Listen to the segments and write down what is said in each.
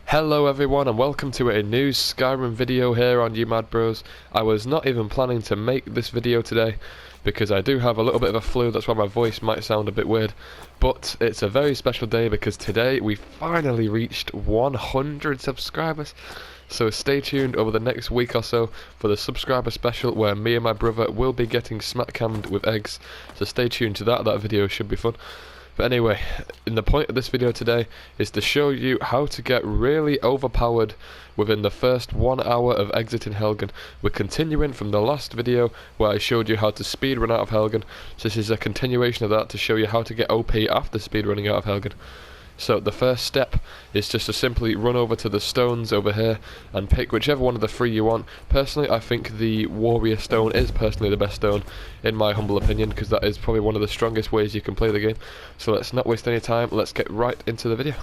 Hello everyone and welcome to a new Skyrim video here on You Mad Bros. I was not even planning to make this video today because I do have a little bit of a flu, that's why my voice might sound a bit weird. But it's a very special day because today we finally reached 100 subscribers. So stay tuned over the next week or so for the subscriber special where me and my brother will be getting smack-cammed with eggs. So stay tuned to that video should be fun. But anyway, the point of this video today is to show you how to get really overpowered within the first 1 hour of exiting Helgen. We're continuing from the last video where I showed you how to speedrun out of Helgen, so this is a continuation of that to show you how to get OP after speedrunning out of Helgen. So the first step is just to simply run over to the stones over here and pick whichever one of the three you want. Personally, I think the warrior stone is personally the best stone in my humble opinion, because that is probably one of the strongest ways you can play the game. So let's not waste any time, let's get right into the video.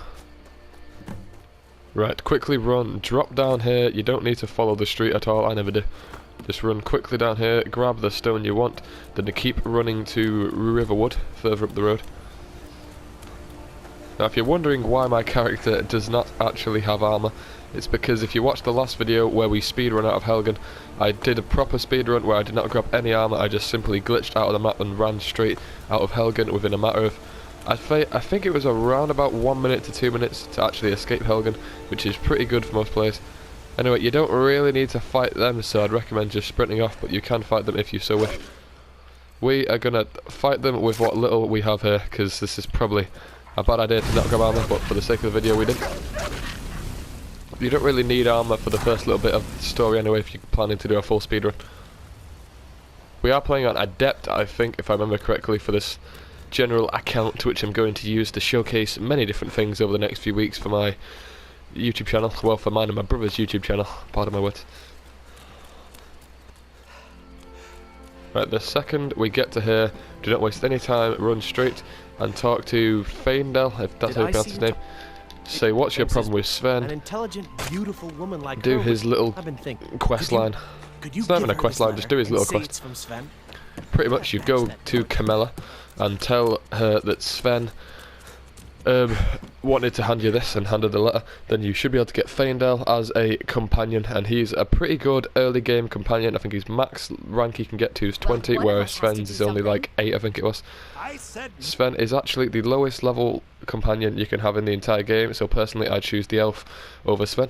Right, quickly run, drop down here. You don't need to follow the street at all, I never do. Just run quickly down here, grab the stone you want, then keep running to Riverwood, further up the road. Now if you're wondering why my character does not actually have armor, it's because if you watched the last video where we speedrun out of Helgen, I did a proper speedrun where I did not grab any armor, I just simply glitched out of the map and ran straight out of Helgen within a matter of, I think it was around about 1 minute to 2 minutes to actually escape Helgen, which is pretty good for most players. Anyway, you don't really need to fight them, so I'd recommend just sprinting off, but you can fight them if you so wish. We are gonna fight them with what little we have here, because this is probably a bad idea to not grab armor, but for the sake of the video we did. You don't really need armor for the first little bit of the story anyway if you're planning to do a full speedrun. We are playing on Adept, I think, if I remember correctly, for this general account which I'm going to use to showcase many different things over the next few weeks for my YouTube channel. Well, for mine and my brother's YouTube channel, pardon my words. Right, the second we get to here, do not waste any time, run straight and talk to Faendel, if that's how you pronounce his name. Say, what's your problem with Sven? An intelligent, beautiful woman like do her his little quest line. It's not even a quest line, just do his little quest. Pretty much you go to Camilla and tell her that Sven wanted to hand you this and handed the letter. Then you should be able to get Faendel as a companion, and he's a pretty good early game companion. I think his max rank he can get to is 20, whereas Sven's is only like 8, I think it was. Sven is actually the lowest level companion you can have in the entire game, so personally I'd choose the elf over Sven.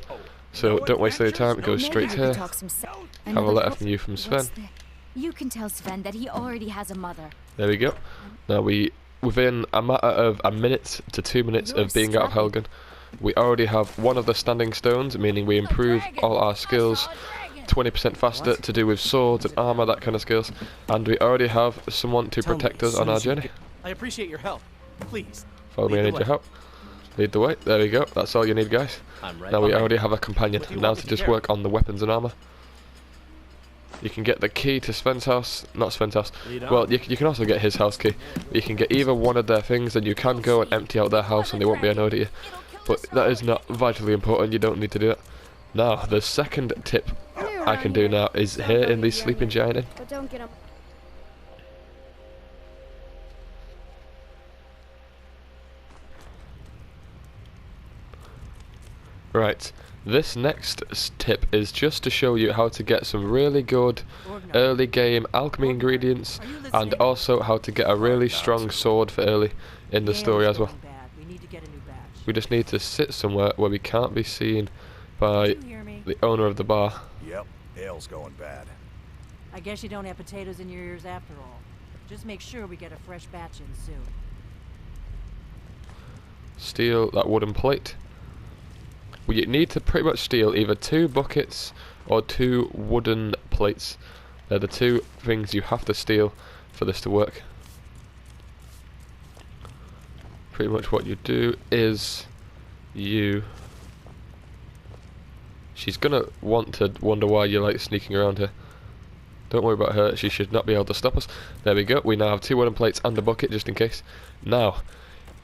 So don't waste any time, go straight here. Have a letter from you from Sven. You can tell Sven that he already has a mother. There we go. Now within a matter of a minute to 2 minutes of being out of Helgen, we already have one of the standing stones, meaning we improve all our skills 20% faster to do with swords and armor, that kind of skills, and we already have someone to protect us on our journey. I appreciate your help. Please. Follow me, I need your help. Lead the way. There we go. That's all you need, guys. Now we already have a companion. Now to just work on the weapons and armor. You can get the key to Sven's house, not Sven's house, well you can also get his house key. You can get either one of their things and you can go and empty out their house and they won't be annoyed at you. But that is not vitally important, you don't need to do that. Now, the second tip I can do now is here in the Sleeping Giant Inn. Right. This next tip is just to show you how to get some really good early game alchemy ingredients, and also how to get a really strong sword for early in the story as well. We just need to sit somewhere where we can't be seen by the owner of the bar. Yep, ale's going bad. I guess you don't have potatoes in your ears after all. Just make sure we get a fresh batch in soon. Steal that wooden plate. We need to pretty much steal either 2 buckets or 2 wooden plates. They're the 2 things you have to steal for this to work. Pretty much what you do is she's gonna want to wonder why you're like sneaking around here. Don't worry about her, she should not be able to stop us. There we go, we now have 2 wooden plates and a bucket just in case. Now,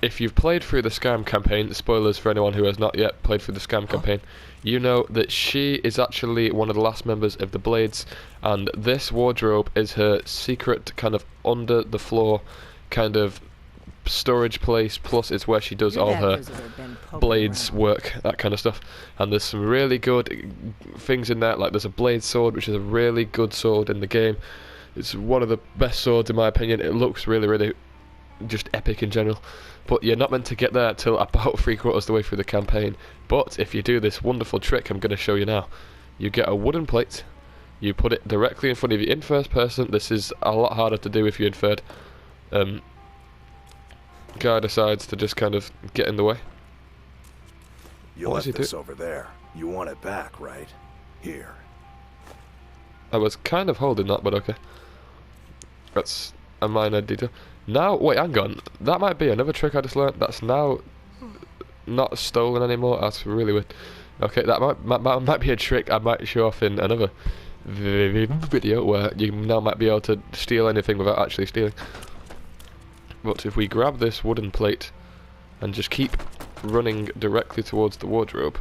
if you've played through the Skyrim campaign, spoilers for anyone who has not yet played through the Skyrim campaign, you know that she is actually one of the last members of the Blades, and this wardrobe is her secret kind of under the floor kind of storage place, plus it's where she does You're all that her visitor been poking blades around. work, that kind of stuff. And there's some really good things in there, like there's a blade sword, which is a really good sword in the game. It's one of the best swords in my opinion. It looks really just epic in general. But you're not meant to get there till about 3/4 of the way through the campaign. But if you do this wonderful trick I'm going to show you now, you get a wooden plate, you put it directly in front of you in first person. This is a lot harder to do if you're in third. Guy decides to just kind of get in the way. You What does left he this do? over there. You want it back, right? Here. I was kind of holding that, but okay. That's a minor detail. Now, wait, hang on. That might be another trick I just learned. That's now not stolen anymore. That's really weird. Okay, that might be a trick I might show off in another video where you now might be able to steal anything without actually stealing. But if we grab this wooden plate and just keep running directly towards the wardrobe,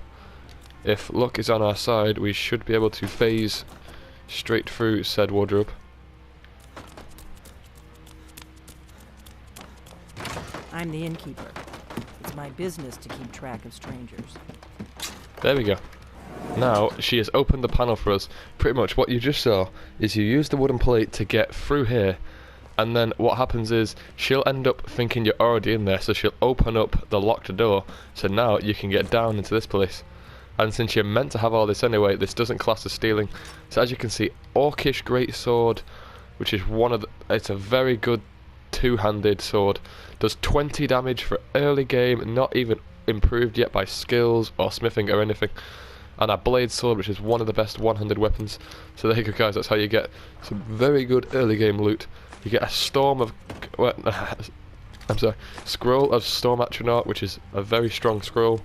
if luck is on our side, we should be able to phase straight through said wardrobe. I'm the innkeeper. It's my business to keep track of strangers. There we go. Now, she has opened the panel for us. Pretty much what you just saw is you use the wooden plate to get through here, and then what happens is she'll end up thinking you're already in there, so she'll open up the locked door, so now you can get down into this place. And since you're meant to have all this anyway, this doesn't class as stealing. So as you can see, Orcish Greatsword, which is it's a very good two-handed sword, does 20 damage for early game, not even improved yet by skills or smithing or anything. And a blade sword, which is one of the best one-handed weapons. So there you go guys, that's how you get some very good early game loot. You get a storm of scroll of Storm Atronach, which is a very strong scroll.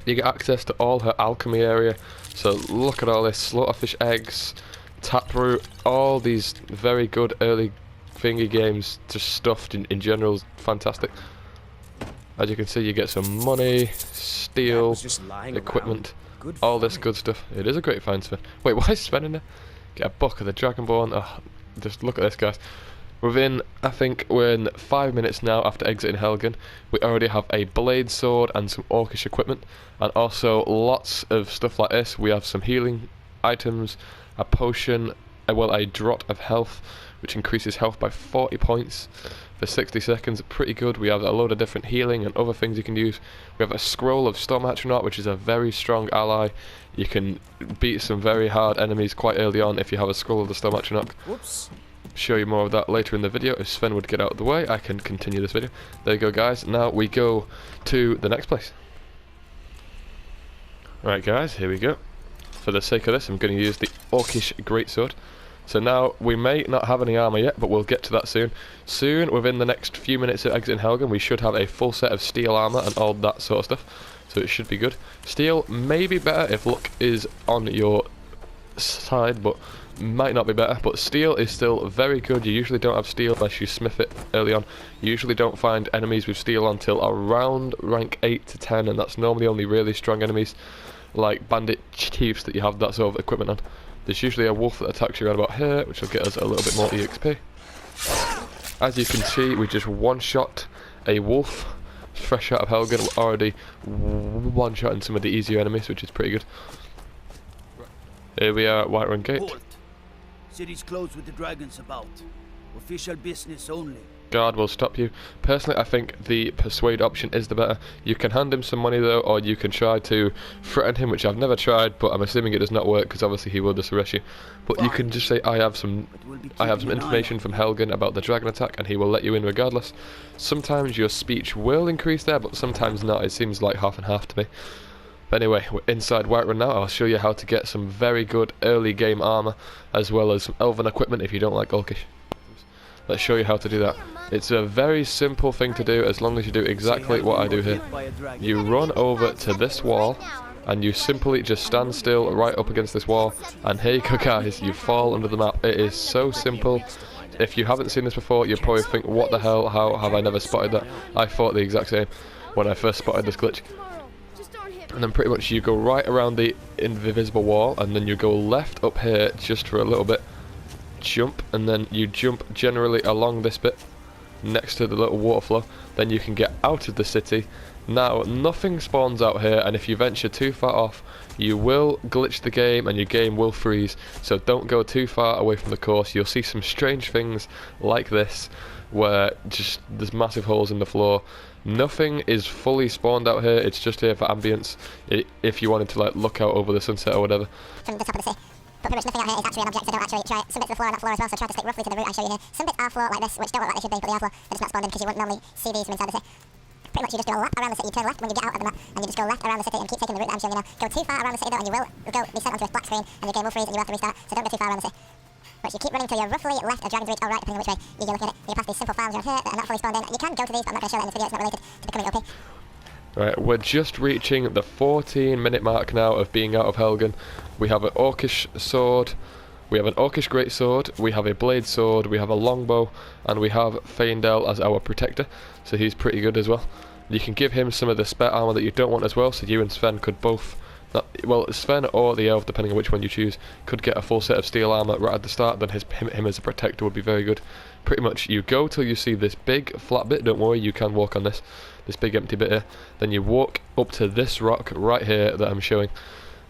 You get access to all her alchemy area, so look at all this, slaughterfish eggs, taproot, all these very good early thingy games, just stuffed in general, is fantastic. As you can see, you get some money, steel, equipment, all this good stuff. It is a great find, Sven. Wait, why is Sven in there? Get a book of the Dragonborn. Oh, just look at this, guys. Within, I think we're in 5 minutes now after exiting Helgen. We already have a blade sword and some orcish equipment, and also lots of stuff like this. We have some healing items, a potion, well, a draught of health, which increases health by 40 points for 60 seconds. Pretty good. We have a load of different healing and other things you can use. We have a scroll of Storm Atronach, which is a very strong ally. You can beat some very hard enemies quite early on if you have a scroll of the Storm Atronach. Whoops. Show you more of that later in the video. If Sven would get out of the way, I can continue this video. There you go guys, now we go to the next place. Right guys, here we go. For the sake of this, I'm going to use the Orcish Greatsword. So now, we may not have any armour yet, but we'll get to that soon. Soon, within the next few minutes of exiting Helgen, we should have a full set of steel armour and all that sort of stuff. So it should be good. Steel may be better if luck is on your side, but might not be better. But steel is still very good. You usually don't have steel unless you smith it early on. You usually don't find enemies with steel until around rank 8 to 10, and that's normally only really strong enemies, like bandit chiefs that you have that sort of equipment on. There's usually a wolf that attacks you around about here, which will get us a little bit more EXP. As you can see, we just one-shot a wolf, fresh out of Helgen. We're already one-shotting some of the easier enemies, which is pretty good. Here we are at Whiterun Gate. Halt. City's closed with the dragons about. Official business only. Guard will stop you. Personally, I think the persuade option is the better. You can hand him some money though, or you can try to threaten him, which I've never tried, but I'm assuming it does not work because obviously he will just arrest you. But you can just say, I have some information from Helgen about the dragon attack, and he will let you in regardless. Sometimes your speech will increase there, but sometimes not. It seems like half and half to me. But anyway, we're inside Whiterun now. I'll show you how to get some very good early game armour, as well as some elven equipment if you don't like Orcish. Let's show you how to do that. It's a very simple thing to do as long as you do exactly what I do here. You run over to this wall and you simply just stand still right up against this wall, and here you go guys, you fall under the map. It is so simple. If you haven't seen this before, you'll probably think, what the hell, how have I never spotted that? I thought the exact same when I first spotted this glitch. And then pretty much you go right around the invisible wall, and then you go left up here just for a little bit, jump, and then you jump generally along this bit, next to the little water flow, then you can get out of the city. Now, nothing spawns out here, and if you venture too far off, you will glitch the game and your game will freeze. So don't go too far away from the course. You'll see some strange things like this, where just there's massive holes in the floor. Nothing is fully spawned out here, it's just here for ambience, if you wanted to like look out over the sunset or whatever. From the top of the city. But pretty much nothing out here is actually an object, so don't actually try it. Some bits of the floor are not floor as well, so try to stick roughly to the route I show you here. Some bits are floor like this, which don't look like they should be, but they are floor. They're just not spawned in because you wouldn't normally see these from inside the city. Pretty much you just do a lap around the city, you turn left when you get out of the map, and you just go left around the city and keep taking the route that I'm showing you now. Go too far around the city though, and you will be sent onto a black screen, and your game will freeze and you will have to restart, so don't go too far around the city. But you keep running till you're roughly left of Dragon's Reach or right, depending on which way you're looking at it. You pass these simple farms around here that are not fully spawned in. You can go to these, but I'm not going to show that in this video, it's not related to becoming OP. Right, we're just reaching the 14-minute mark now of being out of Helgen. We have an Orcish sword, we have an Orcish greatsword, we have a blade sword, we have a longbow, and we have Feindel as our protector, so he's pretty good as well. You can give him some of the spare armor that you don't want as well, so you and Sven could both, well, Sven or the elf, depending on which one you choose, could get a full set of steel armor right at the start. Then him as a protector would be very good. Pretty much you go till you see this big flat bit, don't worry, you can walk on this big empty bit here, then you walk up to this rock right here that I'm showing,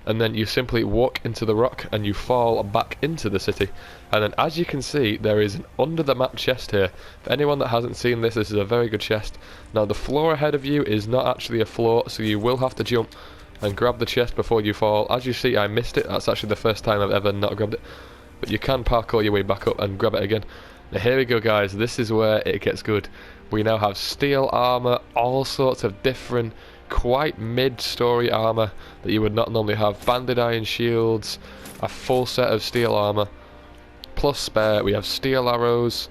and then you simply walk into the rock and you fall back into the city. And then as you can see, there is an under the map chest here. For anyone that hasn't seen this, this is a very good chest. Now the floor ahead of you is not actually a floor, so you will have to jump and grab the chest before you fall. As you see, I missed it. That's actually the first time I've ever not grabbed it, but you can parkour your way back up and grab it again. Now here we go guys, this is where it gets good. We now have steel armor, all sorts of different quite mid-story armor that you would not normally have. Banded iron shields, a full set of steel armor, plus spare. We have steel arrows,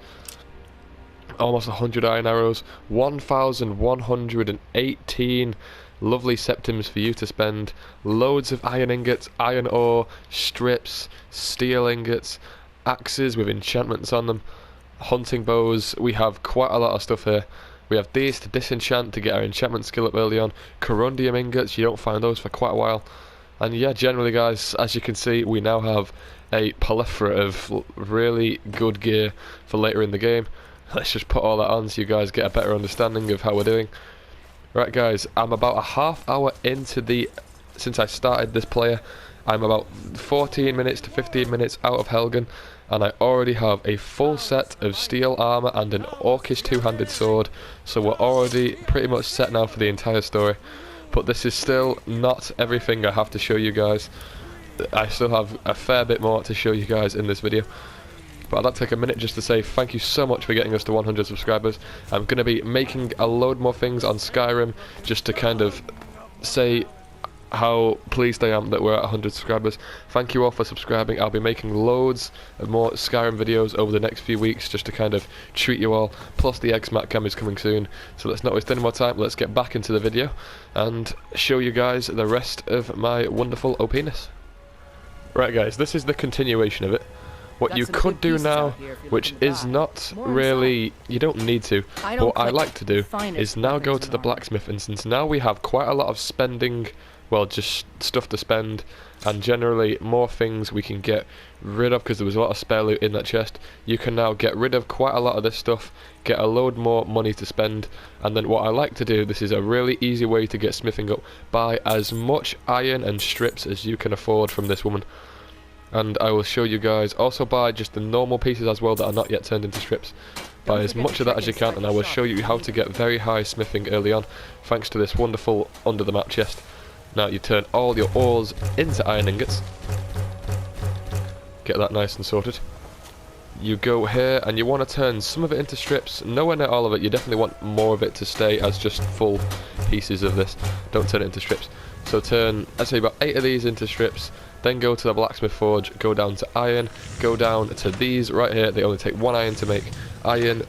almost 100 iron arrows, 1,118 lovely septims for you to spend, loads of iron ingots, iron ore, strips, steel ingots, axes with enchantments on them, hunting bows. We have quite a lot of stuff here. We have these to disenchant to get our enchantment skill up early on, corundium ingots, you don't find those for quite a while. And yeah, generally guys, as you can see, we now have a plethora of really good gear for later in the game. Let's just put all that on so you guys get a better understanding of how we're doing. Right guys, I'm about a half hour into since I started this player. I'm about 14 minutes to 15 minutes out of Helgen, and I already have a full set of steel armor and an Orcish two-handed sword, so we're already pretty much set now for the entire story. But this is still not everything I have to show you guys. I still have a fair bit more to show you guys in this video. But I'd like to take a minute just to say thank you so much for getting us to 100 subscribers. I'm going to be making a load more things on Skyrim just to kind of say how pleased I am that we're at 100 subscribers. Thank you all for subscribing. I'll be making loads of more Skyrim videos over the next few weeks just to kind of treat you all. Plus the X-Mat cam is coming soon. So let's not waste any more time. Let's get back into the video and show you guys the rest of my wonderful OPness. Right guys, this is the continuation of it. What you could do now, which is not really, you don't need to, but what I like to do is now go to the blacksmith, and since now we have quite a lot of spending, well, just stuff to spend, and generally more things we can get rid of because there was a lot of spare loot in that chest. You can now get rid of quite a lot of this stuff, get a load more money to spend, and then what I like to do, this is a really easy way to get smithing up, buy as much iron and strips as you can afford from this woman. And I will show you guys, also buy just the normal pieces as well that are not yet turned into strips. Buy as much of that as you can, and I will show you how to get very high smithing early on, thanks to this wonderful under the map chest. Now you turn all your ores into iron ingots. Get that nice and sorted. You go here and you want to turn some of it into strips, nowhere near all of it. You definitely want more of it to stay as just full pieces of this. Don't turn it into strips. So turn, I'd say about 8 of these into strips, then go to the blacksmith forge, go down to iron, go down to these right here. They only take 1 iron to make iron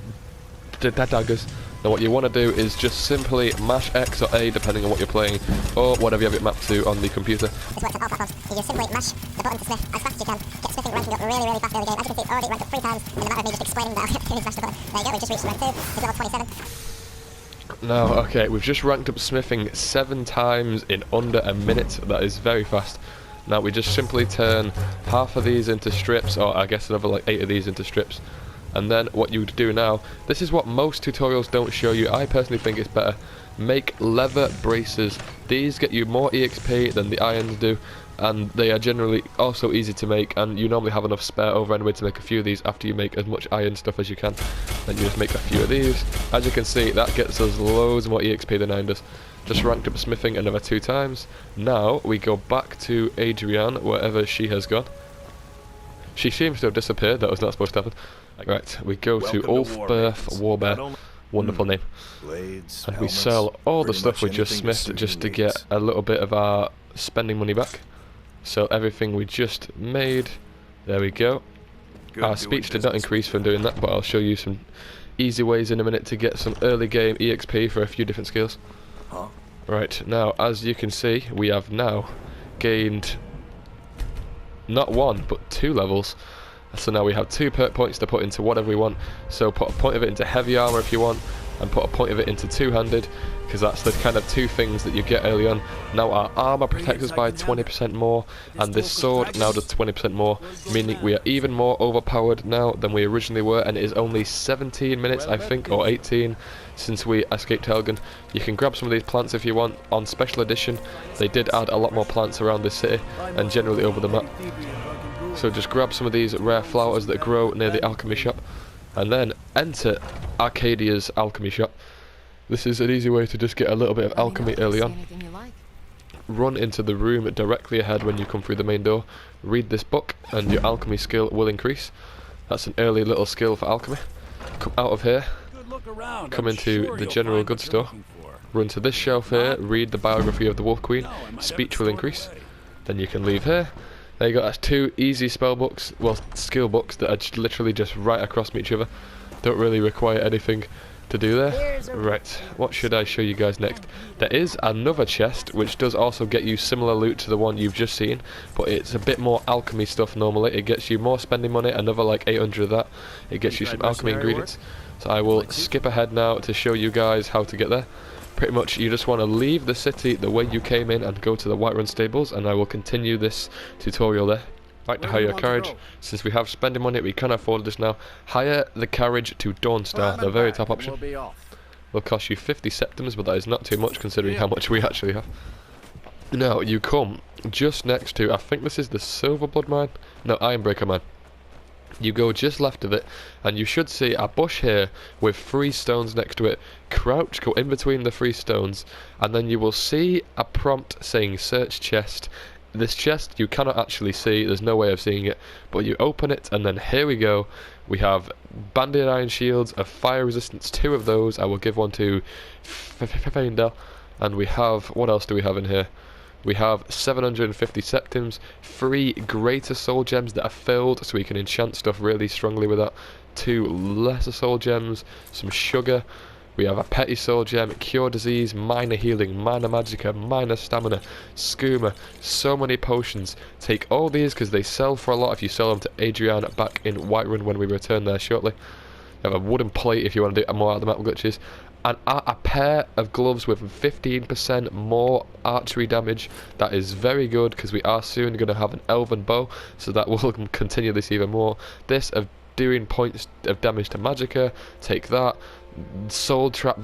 daggers. Now what you want to do is just simply mash X or A depending on what you're playing, or whatever you have it mapped to on the computer. This works on all platforms. You just simply mash the button to smith as fast as you can. Get smithing ranking up really, really fast early game. As you can see, it's already ranked up 3 times in the matter of me just explaining that. Smash the button. There you go, we've just reached rank 2. It's level 27. Now, okay, we've just ranked up smithing 7 times in under a minute. That is very fast. Now we just simply turn half of these into strips, or I guess another like 8 of these into strips. And then what you do now, this is what most tutorials don't show you. I personally think it's better. Make leather braces. These get you more EXP than the irons do, and they are generally also easy to make, and you normally have enough spare over anyway to make a few of these after you make as much iron stuff as you can. Then you just make a few of these. As you can see, that gets us loads more EXP than iron does. Just ranked up smithing another 2 times. Now we go back to Adrienne, wherever she has gone. She seems to have disappeared. That was not supposed to happen. Right, we go to Ulfberth Warbear. Wonderful name. Blades, And we helmets, sell all the pretty stuff much we just anything to smithed suit just your to get needs. a little bit of our spending money back. Sell everything we just made. There we go. Good Our doing speech did not business increase with from doing that, but I'll show you some easy ways in a minute to get some early game EXP for a few different skills. Huh? Right, now as you can see, we have now gained not 1 but 2 levels. So now we have 2 perk points to put into whatever we want. So put a point of it into heavy armor if you want, and put a point of it into two-handed, because that's the kind of 2 things that you get early on. Now our armor protects us by 20% more, and this sword now does 20% more, meaning we are even more overpowered now than we originally were, and it is only 17 minutes I think, or 18, since we escaped Helgen. You can grab some of these plants if you want. On special edition they did add a lot more plants around this city and generally over the map. So just grab some of these rare flowers that grow near the Alchemy Shop, and then enter Arcadia's Alchemy Shop. This is an easy way to just get a little bit of alchemy early on. Run into the room directly ahead when you come through the main door. Read this book and your alchemy skill will increase. That's an early little skill for alchemy. Come out of here, come into the general goods store. Run to this shelf here, read the biography of the Wolf Queen. Speech will increase. Then you can leave here. There you go, that's 2 easy spell books, well, skill books that are literally just right across from each other. Don't really require anything to do there. Right, what should I show you guys next? There is another chest which does also get you similar loot to the one you've just seen, but it's a bit more alchemy stuff normally. It gets you more spending money, another like 800 of that. It gets you some alchemy ingredients. So I will skip ahead now to show you guys how to get there. Pretty much you just want to leave the city the way you came in and go to the Whiterun stables, and I will continue this tutorial there. Like to hire a carriage. Since we have spending money, we can afford this now. Hire the carriage to Dawnstar, the very top option. Will cost you 50 septims, but that is not too much considering how much we actually have. Now you come just next to, I think this is the Silverblood mine? No, Ironbreaker mine. You go just left of it, and you should see a bush here with 3 stones next to it. Crouch, go in between the 3 stones, and then you will see a prompt saying search chest. This chest you cannot actually see, there's no way of seeing it, but you open it, and then here we go. We have banded iron shields of fire resistance, 2 of those. I will give one to Feindel, and we have, what else do we have in here? We have 750 septims, 3 greater soul gems that are filled so we can enchant stuff really strongly with that, 2 lesser soul gems, some sugar. We have a petty soul gem, cure disease, minor healing, minor magicka, minor stamina, skooma, so many potions. Take all these because they sell for a lot if you sell them to Adrienne back in Whiterun when we return there shortly. You have a wooden plate if you want to do more out of the map glitches. And a pair of gloves with 15% more archery damage. That is very good because we are soon going to have an elven bow, so that will continue this even more. This of doing points of damage to magicka, take that. Soul trap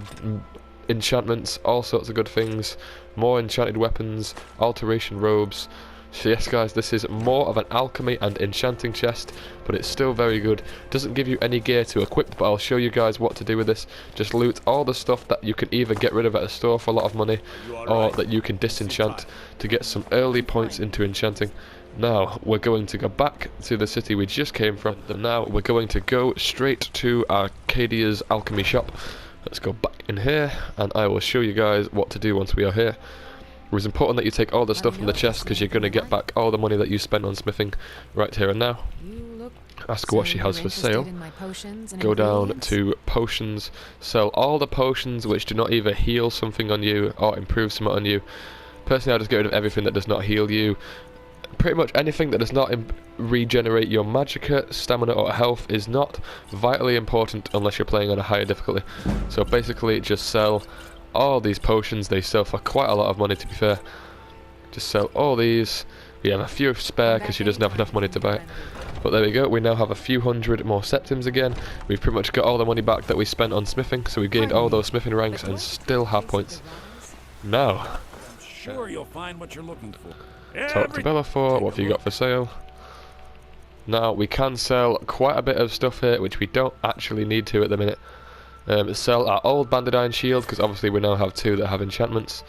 enchantments, all sorts of good things. More enchanted weapons, alteration robes. So yes guys, this is more of an alchemy and enchanting chest, but it's still very good. Doesn't give you any gear to equip, but I'll show you guys what to do with this. Just loot all the stuff that you can either get rid of at a store for a lot of money, or that you can disenchant to get some early points into enchanting. Now we're going to go back to the city we just came from, and now we're going to go straight to Arcadia's Alchemy Shop. Let's go back in here, and I will show you guys what to do once we are here. It was important that you take all the stuff from the chest because you're going to get back all the money that you spent on smithing right here and now. Ask her what she has for sale. Go down to potions, sell all the potions which do not either heal something on you or improve something on you. Personally I just get rid of everything that does not heal you. Pretty much anything that does not regenerate your magicka, stamina or health is not vitally important unless you're playing on a higher difficulty. So basically just sell all these potions. They sell for quite a lot of money to be fair. Just sell all these, We have a few spare because she doesn't have enough money to buy it. But there we go, we now have a few hundred more septims again. We've pretty much got all the money back that we spent on smithing, so we gained all those smithing ranks and still have points. Now, Sure, you'll find what you're looking for. talk to Bellafor, what have you got for sale? Now, we can sell quite a bit of stuff here, which we don't actually need to at the minute. Sell our old banded iron shield, because obviously we now have 2 that have enchantments.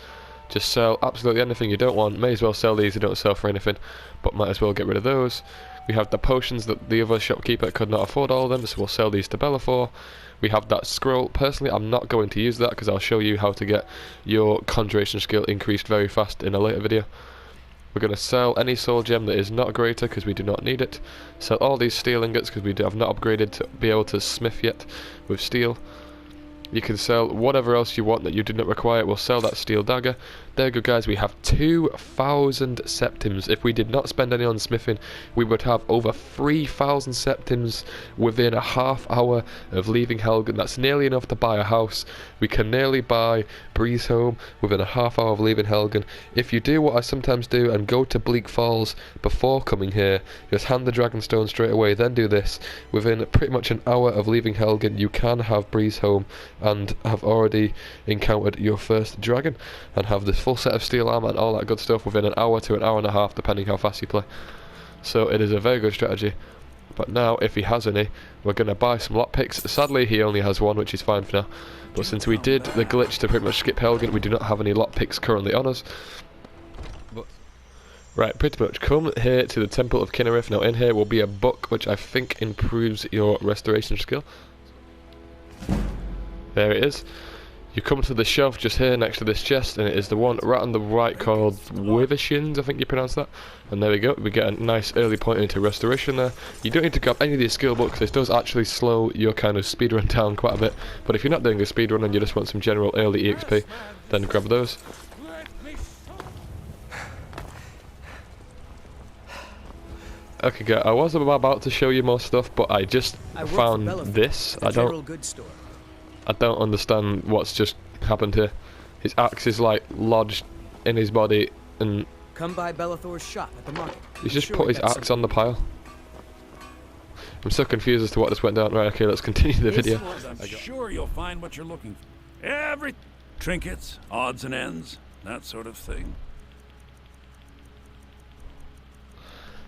Just sell absolutely anything you don't want. May as well sell these, you don't sell for anything, but might as well get rid of those. We have the potions that the other shopkeeper could not afford all of them, so we'll sell these to Bellafor. We have that scroll. Personally, I'm not going to use that because I'll show you how to get your conjuration skill increased very fast in a later video. We're going to sell any soul gem that is not greater because we do not need it. Sell all these steel ingots because we have not upgraded to be able to smith yet with steel. You can sell whatever else you want that you did not require. We'll sell that steel dagger. There you go, guys. We have 2,000 septims. If we did not spend any on smithing, we would have over 3,000 septims within a half hour of leaving Helgen. That's nearly enough to buy a house. We can nearly buy Breeze Home within a half hour of leaving Helgen. If you do what I sometimes do and go to Bleak Falls before coming here, just hand the Dragonstone straight away, then do this. Within pretty much an hour of leaving Helgen, you can have Breeze Home and have already encountered your first dragon and have this full set of steel armor and all that good stuff within an hour to an hour and a half, depending how fast you play. So it is a very good strategy. But now, if he has any, we're going to buy some lockpicks. Sadly, he only has one, which is fine for now. But since we did the glitch to pretty much skip Helgen, we do not have any lockpicks currently on us. Right, pretty much come here to the Temple of Kinnereth. Now in here will be a book which I think improves your restoration skill. There it is. You come to the shelf just here next to this chest, and it is the one right on the right called Withershins, I think you pronounce that. And there we go, we get a nice early point into restoration there. You don't need to grab any of these skill books. This does actually slow your kind of speedrun down quite a bit, but if you're not doing a speedrun and you just want some general early EXP, then grab those. Okay, guys, I was about to show you more stuff, but I just found this. I don't understand what's just happened here. His axe is like lodged in his body, and Come by Bellathor's shop at the market. he's just put his axe on the pile. I'm so confused as to what just went down. Right, okay, let's continue the video. I'm sure you'll find what you're looking for. Every trinkets, odds and ends, that sort of thing.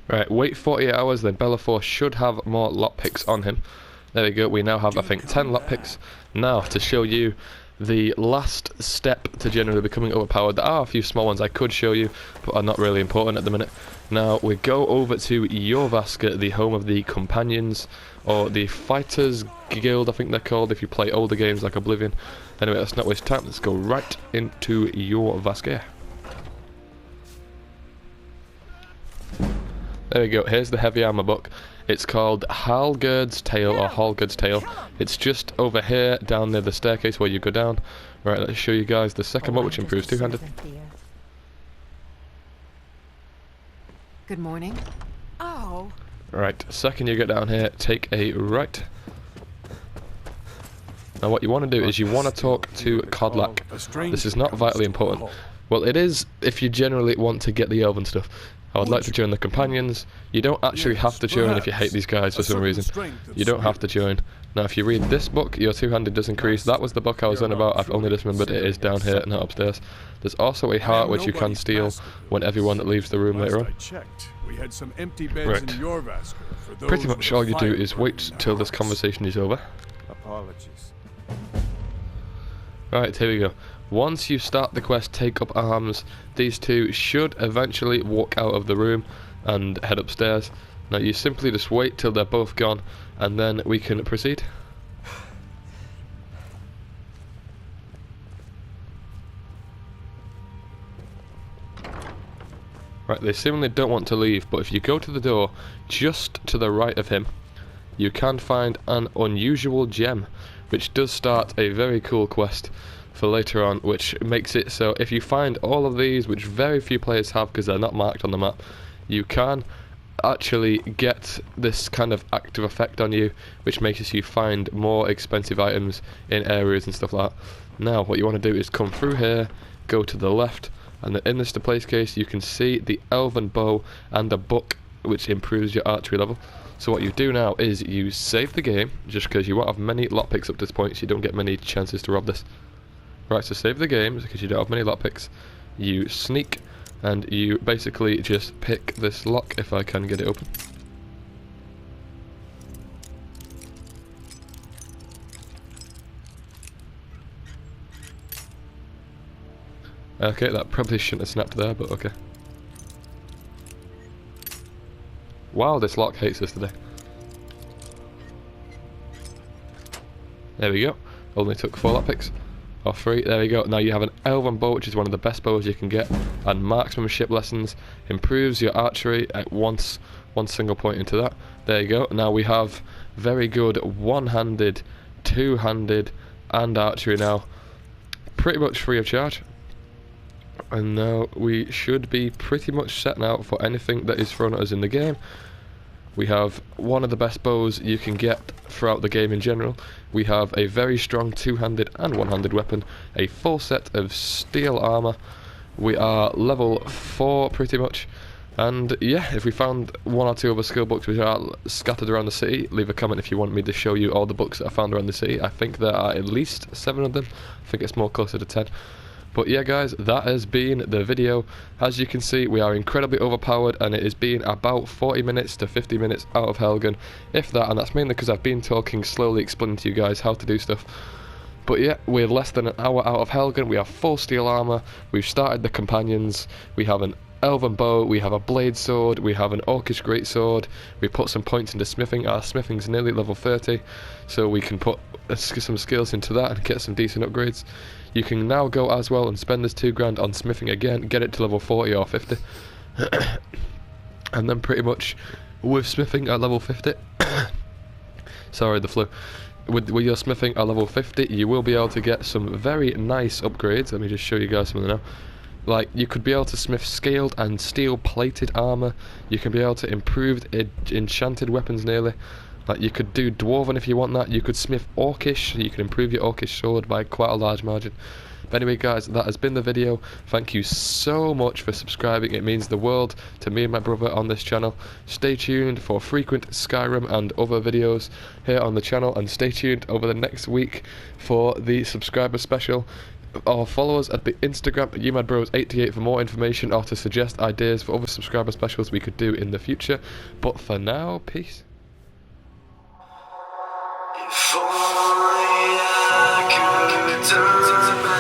Right, wait 48 hours, then Bellafor should have more lockpicks on him. There we go, we now have, I think, 10 lockpicks. Now, to show you the last step to generally becoming overpowered. There are a few small ones I could show you, but are not really important at the minute. Now, we go over to Jorvaska, the home of the Companions, or the Fighters Guild, I think they're called, if you play older games like Oblivion. Anyway, let's not waste time, let's go right into Jorvaska. There we go, here's the heavy armor book. It's called Halgerd's Tale, or Hallgerd's Tale. It's just over here, down near the staircase where you go down. Right, let's show you guys the second book, which improves two-handed. Good morning. Oh. Right, second you get down here, take a right. Now what you want to do is you want to talk to Kodlak. This is not vitally important. Well, it is if you generally want to get the elven stuff. I would like to join the Companions. You don't actually have to join if you hate these guys for some reason. You don't have to join. Now if you read this book, your two-handed does increase. That was the book I was on about. I've only just remembered it is down here, not upstairs. There's also a heart which you can steal when everyone leaves the room later on. Right. Pretty much all you do is wait till this conversation is over. Apologies. Right, here we go. Once you start the quest, take up arms, these two should eventually walk out of the room and head upstairs. Now you simply just wait till they're both gone, and then we can proceed. Right, they seemingly don't want to leave, but if you go to the door just to the right of him, you can find an unusual gem, which does start a very cool quest for later on, which makes it so if you find all of these, which very few players have because they're not marked on the map, you can actually get this kind of active effect on you, which makes you find more expensive items in areas and stuff like that. Now what you want to do is come through here, go to the left, And in this display case you can see the elven bow and a book which improves your archery level. So what you do now is you save the game, just because you won't have many lockpicks up to this point, so you don't get many chances to rob this. Right, so save the game because you don't have many lockpicks. You sneak and you basically just pick this lock if I can get it open. Okay, that probably shouldn't have snapped there, but okay. Wow, this lock hates us today. There we go. Only took 4 lockpicks. Or 3. There we go. Now you have an elven bow, which is one of the best bows you can get, and marksmanship lessons. Improves your archery at one single point into that. There you go. Now we have very good one-handed, two-handed, and archery now. Pretty much free of charge. And now we should be pretty much set now for anything that is thrown at us in the game. We have one of the best bows you can get throughout the game in general. We have a very strong two-handed and one-handed weapon, a full set of steel armor. We are level 4 pretty much. And yeah, if we found 1 or 2 other skill books which are scattered around the city, leave a comment if you want me to show you all the books that I found around the city. I think there are at least 7 of them. I think it's more closer to 10. But yeah guys, that has been the video. As you can see, we are incredibly overpowered, and it has been about 40 minutes to 50 minutes out of Helgen, if that, and that's mainly because I've been talking slowly, explaining to you guys how to do stuff. But yeah, we're less than an hour out of Helgen. We have full steel armor, we've started the companions, we have an elven bow, we have a blade sword, we have an orcish greatsword, we put some points into smithing. Our smithing's nearly level 30, so we can put some skills into that and get some decent upgrades. You can now go as well and spend this 2 grand on smithing again, get it to level 40 or 50. And then pretty much with smithing at level 50 sorry, the flu. With your smithing at level 50, you will be able to get some very nice upgrades. Let me just show you guys something now. Like, you could be able to smith scaled and steel plated armor. You can be able to improve enchanted weapons nearly. Like, you could do dwarven if you want that. You could smith orcish, so you can improve your orcish sword by quite a large margin. But anyway guys, that has been the video. Thank you so much for subscribing. It means the world to me and my brother on this channel. Stay tuned for frequent Skyrim and other videos here on the channel, and stay tuned over the next week for the subscriber special. Or follow us at the Instagram at umadbros88 for more information or to suggest ideas for other subscriber specials we could do in the future. But for now, peace. If only I could turn back.